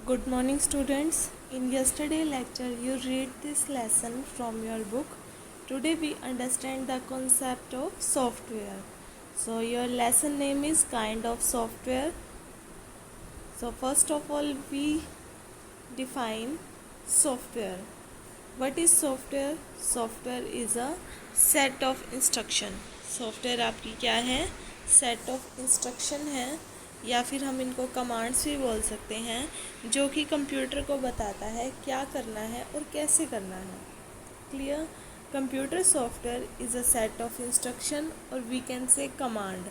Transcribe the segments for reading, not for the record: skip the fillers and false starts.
Good morning, students. In yesterday lecture, you read this lesson from your book. Today, we understand the concept of software. So, your lesson name is kind of software. So, first of all, we define software. What is software? Software is a set of instruction. Software आपकी क्या है? Set of instruction है, या फिर हम इनको commands भी बोल सकते हैं, जो कि कंप्यूटर को बताता है क्या करना है और कैसे करना है. Clear? Computer software is a set of instruction और we can say command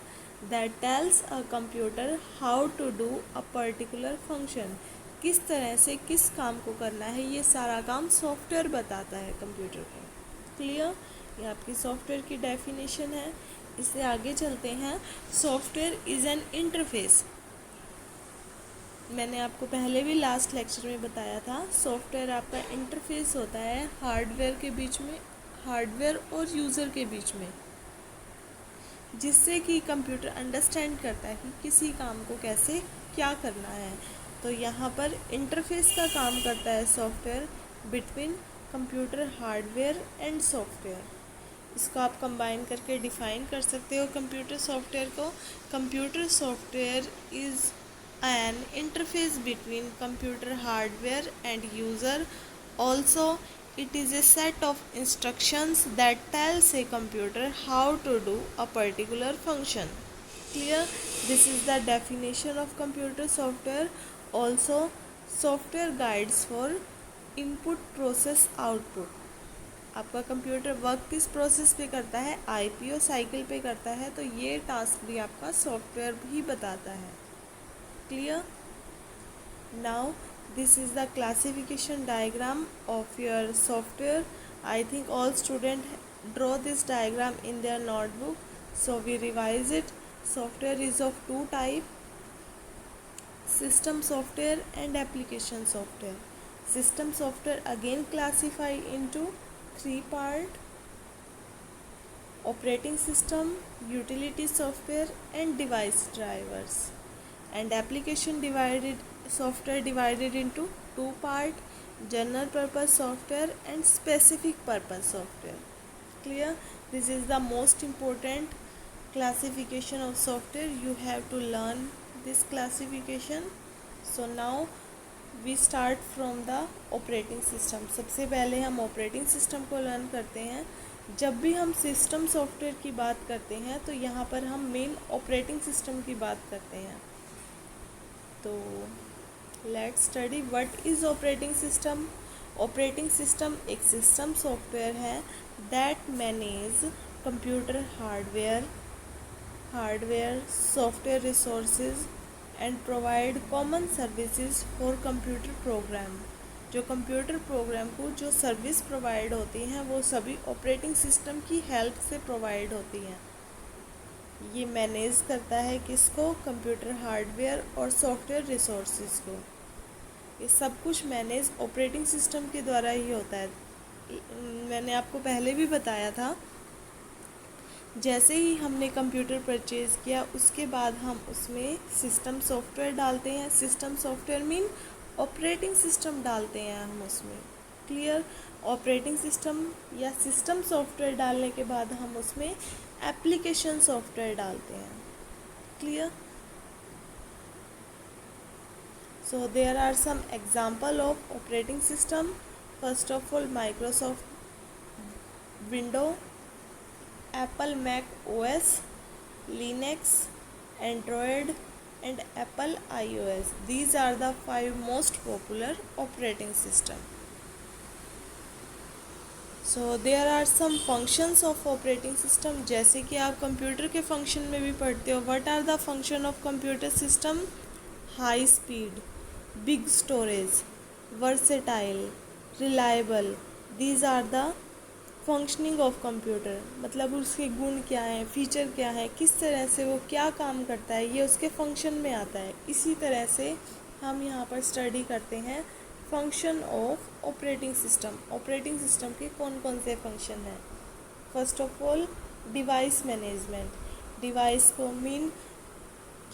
that tells a computer how to do a particular function. किस तरह से किस काम को करना है, ये सारा काम सॉफ्टवेयर बताता है कंप्यूटर को. क्लियर? ये आपकी सॉफ्टवेयर की डेफिनेशन है. इससे आगे चलते हैं. Software is an interface. मैंने आपको पहले भी लास्ट लेक्चर में बताया था, सॉफ्टवेयर आपका इंटरफेस होता है हार्डवेयर के बीच में, हार्डवेयर और यूज़र के बीच में, जिससे कि कंप्यूटर अंडरस्टैंड करता है कि किसी काम को कैसे क्या करना है. तो यहाँ पर इंटरफेस का काम करता है software between computer hardware and software. इसको आप कंबाइन करके डिफाइन कर सकते हो कंप्यूटर सॉफ्टवेयर को. Computer software is an interface between computer hardware and user. Also, it is a set of instructions that tells a computer how to do a particular function. Clear? This is the definition of computer software. Also, software guides for input process output. आपका computer work किस process पे करता है? IPO cycle पे करता है. तो ये टास्क भी आपका सॉफ्टवेयर भी बताता है. Clear? Now this is the classification diagram of your software. I think all students draw this diagram in their notebook, so we revise it. Software is of two types: system software and application software. System software again classified into three parts: operating system, utility software and device drivers. And application software divided into two parts: general purpose software and specific purpose software. Clear? This is the most important classification of software. You have to learn this classification. So now we start from the operating system. सबसे पहले हम operating system को learn करते हैं. जब भी हम system software की बात करते हैं तो यहाँ पर हम मेन ऑपरेटिंग सिस्टम की बात करते हैं. तो let's study what is operating system. Operating system एक सिस्टम सॉफ्टवेयर है that manage computer hardware software resources and provide common services for computer program. जो कंप्यूटर प्रोग्राम को जो सर्विस प्रोवाइड होती हैं वो सभी ऑपरेटिंग सिस्टम की हेल्प से प्रोवाइड होती हैं. ये मैनेज करता है किसको? कंप्यूटर हार्डवेयर और सॉफ्टवेयर रिसोर्सेज को. ये सब कुछ मैनेज ऑपरेटिंग सिस्टम के द्वारा ही होता है. मैंने आपको पहले भी बताया था, जैसे ही हमने कंप्यूटर परचेज़ किया उसके बाद हम उसमें सिस्टम सॉफ्टवेयर डालते हैं. System software mean operating system डालते हैं हम उसमें. क्लियर? ऑपरेटिंग सिस्टम या सिस्टम सॉफ्टवेयर डालने के बाद हम उसमें एप्लीकेशन सॉफ्टवेयर डालते हैं. Clear? So there are some example of operating system. First of all, Microsoft Windows, Apple Mac OS, Linux, Android and Apple iOS. These are the 5 most popular operating system. So there are some functions of operating system. जैसे कि आप computer के function में भी पढ़ते हो. What are the function of computer system? High speed, big storage, versatile, reliable. These are the functioning of computer. मतलब उसके गुण क्या हैं, फीचर क्या है, किस तरह से वो क्या काम करता है, ये उसके फंक्शन में आता है. इसी तरह से हम यहाँ पर स्टडी करते हैं function of operating system. Operating system के कौन कौन से फंक्शन हैं? First of all device management. Device को mean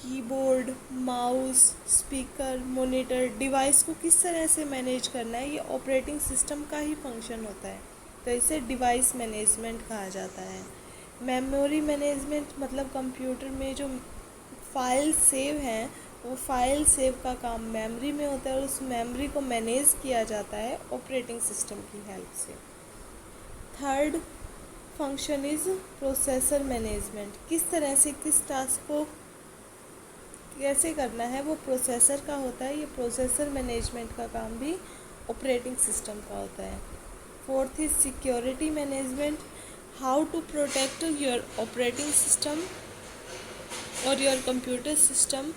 keyboard, mouse, speaker, monitor, device को किस तरह से मैनेज करना है, ये ऑपरेटिंग सिस्टम का ही फंक्शन होता है। तो इसे डिवाइस मैनेजमेंट कहा जाता है। मेमोरी मैनेजमेंट मतलब कंप्यूटर में जो फाइल सेव हैं वो फाइल सेव का काम मेमोरी में होता है और उस मेमोरी को मैनेज किया जाता है ऑपरेटिंग सिस्टम की हेल्प से। Third function is processor management. किस तरह से किस टास्क को कैसे करना है वो प्रोसेसर का होता है। ये प्रोसेसर मैनेजमेंट का काम भी ऑपरेटिंग सिस्टम का होता है। Fourth is security management, how to protect your operating system और your computer system.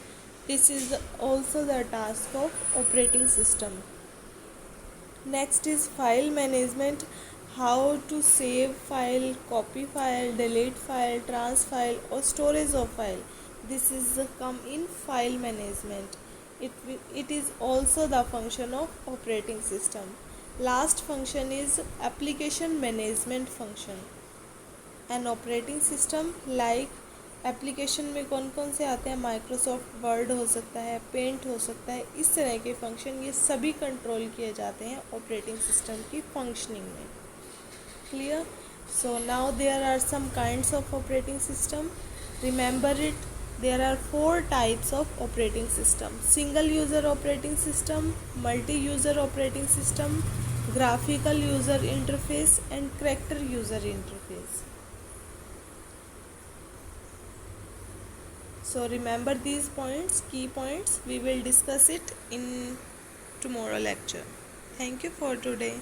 This is also the task of operating system. Next is file management, how to save file, copy file, delete file, trans file और storage of file. This is come in file management. It is also the function of operating system. Last function is application management function. An operating system like application में कौन कौन से आते हैं, Microsoft word हो सकता है, पेंट हो सकता है, इस तरह के फंक्शन ये सभी कंट्रोल किए जाते हैं ऑपरेटिंग सिस्टम की फंक्शनिंग में. Clear? So now there are some kinds of operating system. Remember it. There are 4 types of operating system: single user operating system, multi-user operating system, graphical user interface and character user interface. So remember these points, key points. We will discuss it in tomorrow lecture. Thank you for today.